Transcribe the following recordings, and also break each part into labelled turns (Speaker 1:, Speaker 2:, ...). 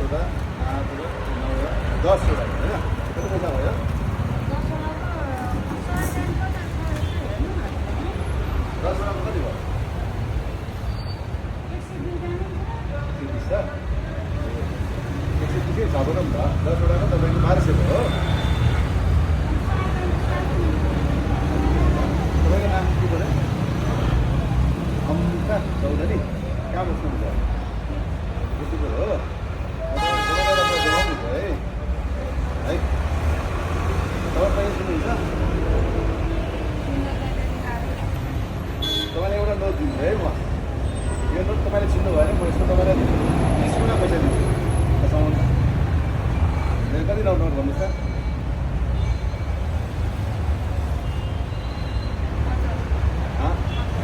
Speaker 1: चौध 8 र 9 र 10 वटा होइन कति पैसा भयो? 10 वटाको कति भयो? 120 छ 130 छ भनौँ न 10 वटाको तपाईँको 1200 भयो हो। तपाईँको नाम के पऱ्यो? अमृता चौधरी कहाँ बस्नुहुन्छ? यतिको हो जमाउनु भयो है तपाईँ पनि सुन्नुहुन्छ? तपाईँले एउटा नोट दिनु है म यो नोट तपाईँले चिन्नु भएन म यसको तपाईँलाई 20 गुणा पैसा दिन्छु सामान मेरो कति नोट भन्नुहोस् त?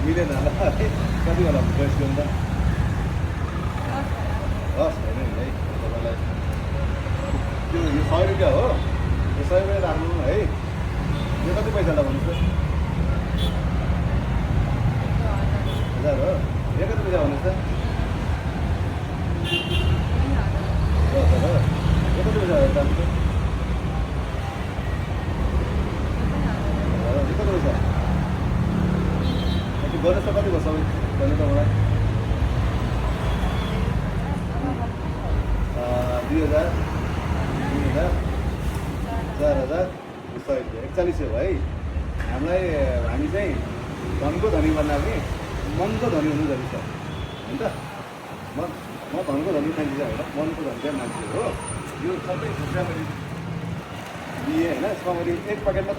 Speaker 1: मिलेन होला है कति होला ड्रेस गर्नु त? 10 होइन नि है तपाईँलाई त्यो यो 100 रुपियाँ हो यो 100 रुपियाँ राख्नु है यो कति पैसा होला भन्नुहोस् त? 1000 हो यो कति पैसा भन्नुहोस् त? 10,000 हो यो कति पैसा हो दाम चाहिँ? यो कति पैसा? गर्नुहोस् त कति भयो सबै भन्नु त मलाई? 2000 3000 4000 100 रुपियाँ 4100 भयो है। हामी चाहिँ धनको धनी भन्दा पनि मनको धनी हुनु जरुरी छ होइन त? म धनको धनी मान्छे चाहिँ होइन मनको धनी चाहिँ मान्छे हो। यो सबै खुद्रा मैले दिएँ होइन यसमा मैले 1 प्याकेटमा